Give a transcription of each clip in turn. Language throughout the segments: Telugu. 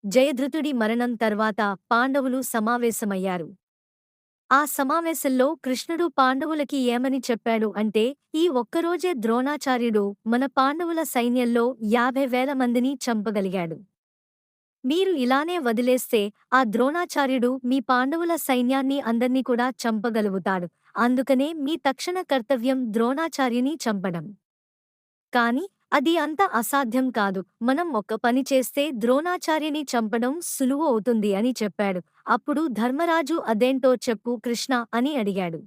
జయద్రథుడి మరణం తర్వాత పాండవులు సమావేశమయ్యారు. ఆ సమావేశంలో కృష్ణుడు పాండవులకి ఏమని చెప్పాడు అంటే, ఈ ఒక్కరోజే ద్రోణాచార్యుడు మన పాండవుల సైన్యంలో 50,000 మందిని చంపగలిగాడు. మీరు ఇలానే వదిలేస్తే ఆ ద్రోణాచార్యుడు మీ పాండవుల సైన్యాన్ని అందర్నీ కూడా చంపగలుగుతాడు. అందుకనే మీ తక్షణ కర్తవ్యం ద్రోణాచార్యుని చంపడం. కాని అది అంత అసాధ్యం కాదు. మనం ఒక్క పని చేస్తే ద్రోణాచార్యుని చంపడం సులువు అవుతుంది అని చెప్పాడు. అప్పుడు ధర్మరాజు అదేంటో చెప్పు కృష్ణ అని అడిగాడు.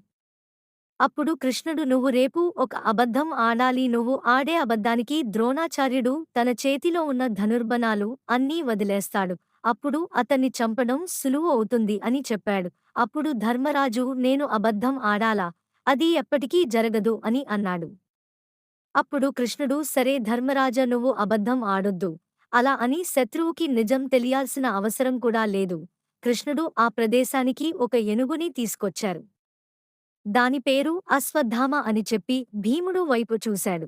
అప్పుడు కృష్ణుడు నువ్వు రేపు ఒక అబద్ధం ఆడాలి. నువ్వు ఆడే అబద్ధానికి ద్రోణాచార్యుడు తన చేతిలో ఉన్న ధనుర్బణాలు అన్నీ వదిలేస్తాడు. అప్పుడు అతన్ని చంపడం సులువు అవుతుంది అని చెప్పాడు. అప్పుడు ధర్మరాజు నేను అబద్ధం ఆడాలా? అది ఎప్పటికీ జరగదు అని అన్నాడు. అప్పుడు కృష్ణుడు సరే ధర్మరాజా నువ్వు అబద్ధం ఆడొద్దు. అలా అని శత్రువుకి నిజం తెలియాల్సిన అవసరం కూడా లేదు. కృష్ణుడు ఆ ప్రదేశానికి ఒక ఏనుగుని తీసుకొచ్చారు. దాని పేరు అశ్వత్థామ అని చెప్పి భీముడు వైపు చూశాడు.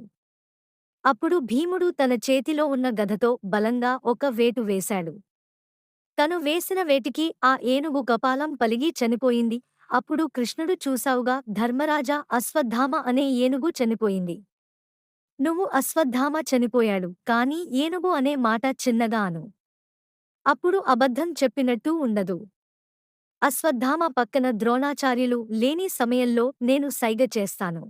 అప్పుడు భీముడు తన చేతిలో ఉన్న గదతో బలంగా ఒక వేటు వేశాడు. తను వేసిన వేటికి ఆ ఏనుగు కపాలం పలిగి చనిపోయింది. అప్పుడు కృష్ణుడు చూశావుగా ధర్మరాజా అశ్వత్థామ అనే ఏనుగు చనిపోయింది. నువ్వు అశ్వత్థామ చనిపోయాడు కాని ఏనుగు అనే మాట చిన్నగా అను. అప్పుడు అబద్ధం చెప్పినట్టు ఉండదు. అశ్వత్థామ పక్కన ద్రోణాచార్యులు లేని సమయంలో నేను సైగ చేస్తాను.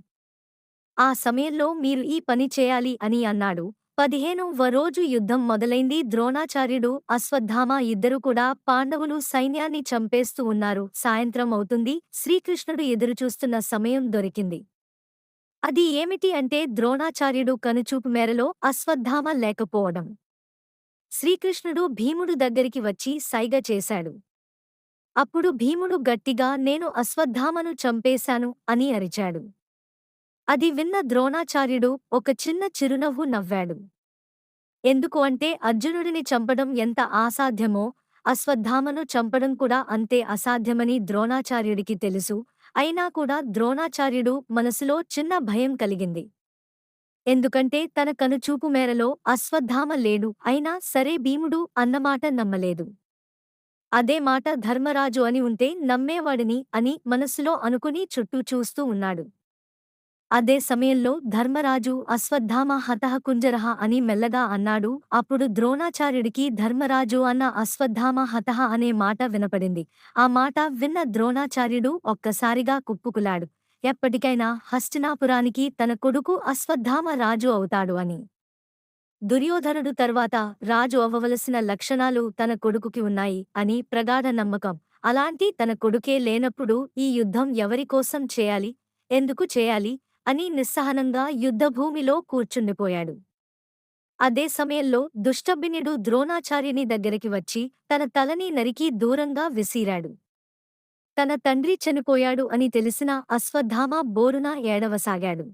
ఆ సమయంలో మీరు ఈ పని చేయాలి అని అన్నాడు. 15వ రోజు యుద్ధం మొదలైంది. ద్రోణాచార్యుడు అశ్వత్థామ ఇద్దరు కూడా పాండవులు సైన్యాన్ని చంపేస్తూ ఉన్నారు. సాయంత్రం అవుతుంది. శ్రీకృష్ణుడు ఎదురుచూస్తున్న సమయం దొరికింది. అది ఏమిటి అంటే ద్రోణాచార్యుడు కనుచూపు మేరలో అశ్వత్థామ లేకపోవడం. శ్రీకృష్ణుడు భీముడు దగ్గరికి వచ్చి సైగ చేశాడు. అప్పుడు భీముడు గట్టిగా నేను అశ్వత్థామను చంపేశాను అని అరిచాడు. అది విన్న ద్రోణాచార్యుడు ఒక చిన్న చిరునవ్వు నవ్వాడు. ఎందుకు అంటే అర్జునుడిని చంపడం ఎంత అసాధ్యమో అశ్వత్థామను చంపడం కూడా అంతే అసాధ్యమని ద్రోణాచార్యుడికి తెలుసు. అయినా కూడా ద్రోణాచార్యుడు మనసులో చిన్న భయం కలిగింది. ఎందుకంటే తన కనుచూపు మేరలో అశ్వత్థామ లేడు. అయినా సరే భీముడు అన్నమాట నమ్మలేదు. అదే మాట ధర్మరాజు అని ఉంటే నమ్మేవాడిని అని మనసులో అనుకుని చుట్టూ చూస్తూ ఉన్నాడు. అదే సమయంలో ధర్మరాజు అశ్వత్థామ హతః కుంజరః అని మెల్లగా అన్నాడు. అప్పుడు ద్రోణాచార్యుడికి ధర్మరాజు అన్న అశ్వత్థామ హతః అనే మాట వినపడింది. ఆ మాట విన్న ద్రోణాచార్యుడు ఒక్కసారిగా కుప్పుకులాడు. ఎప్పటికైనా హస్తినాపురానికి తన కొడుకు అశ్వత్థామ రాజు అవుతాడు అని. దుర్యోధనుడు తర్వాత రాజు అవ్వవలసిన లక్షణాలు తన కొడుకుకి ఉన్నాయి అని ప్రగాఢ నమ్మకం. అలాంటి తన కొడుకే లేనప్పుడు ఈ యుద్ధం ఎవరికోసం చేయాలి, ఎందుకు చేయాలి అని నిస్సహనంగా యుద్ధభూమిలో కూర్చుండిపోయాడు. అదే సమయంలో దుష్టబ్బినుడు ద్రోణాచార్యుని దగ్గరికి వచ్చి తన తలని నరికి దూరంగా విసిరాడు. తన తండ్రి చనిపోయాడు అని తెలిసిన అశ్వత్థామ బోరున ఏడవసాగాడు.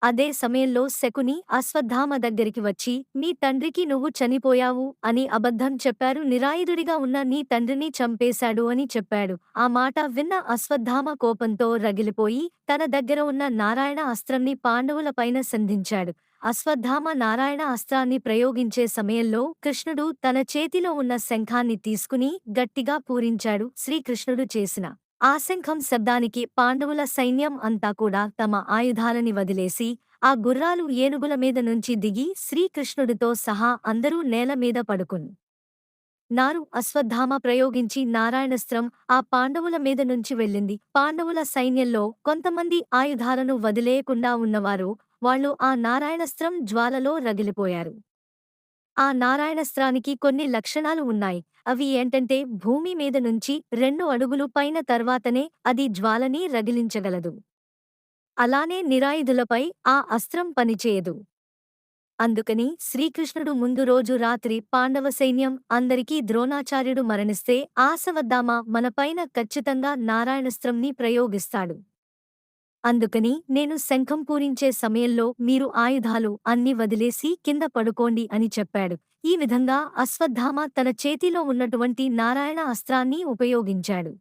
అదే సమయంలో శకుని అశ్వత్థామ దగ్గరికి వచ్చి నీ తండ్రికి నువ్వు చనిపోయావు అని అబద్ధం చెప్పారు. నిరాయుధుడిగా ఉన్న నీ తండ్రిని చంపేశాడు అని చెప్పాడు. ఆ మాట విన్న అశ్వత్థామ కోపంతో రగిలిపోయి తన దగ్గర ఉన్న నారాయణ అస్త్రంని పాండవులపైన సంధించాడు. అశ్వత్థామ నారాయణ అస్త్రాన్ని ప్రయోగించే సమయంలో కృష్ణుడు తన చేతిలో ఉన్న శంఖాన్ని తీసుకుని గట్టిగా పూరించాడు. శ్రీకృష్ణుడు చేసిన ఆ శంఖం శబ్దానికి పాండవుల సైన్యం అంతా కూడా తమ ఆయుధాలని వదిలేసి ఆ గుర్రాలు ఏనుగుల మీద నుంచి దిగి శ్రీకృష్ణుడితో సహా అందరూ నేల మీద పడుకున్నారు. అశ్వత్థామ ప్రయోగించి నారాయణస్త్రం ఆ పాండవుల మీద నుంచి వెళ్ళింది. పాండవుల సైన్యంలో కొంతమంది ఆయుధాలను వదిలేయకుండా ఉన్నవారు వాళ్ళు ఆ నారాయణస్త్రం జ్వాలలో రగిలిపోయారు. ఆ నారాయణస్త్రానికి కొన్ని లక్షణాలు ఉన్నాయి. అవి ఏంటంటే భూమి మీద నుంచి 2 అడుగులు పైన తర్వాతనే అది జ్వాలని రగిలించగలదు. అలానే నిరాయుధులపై ఆ అస్త్రం పనిచేయదు. అందుకని శ్రీకృష్ణుడు ముందు రోజు రాత్రి పాండవ సైన్యం అందరికీ ద్రోణాచార్యుడు మరణిస్తే అశ్వత్థామ మనపైన ఖచ్చితంగా నారాయణస్త్రంని ప్రయోగిస్తాడు. అందుకని నేను శంఖం పూరించే సమయంలో మీరు ఆయుధాలు అన్ని వదిలేసి కింద పడుకోండి అని చెప్పాడు. ఈ విధంగా అశ్వత్థామ తన చేతిలో ఉన్నటువంటి నారాయణ అస్త్రాన్ని ఉపయోగించాడు.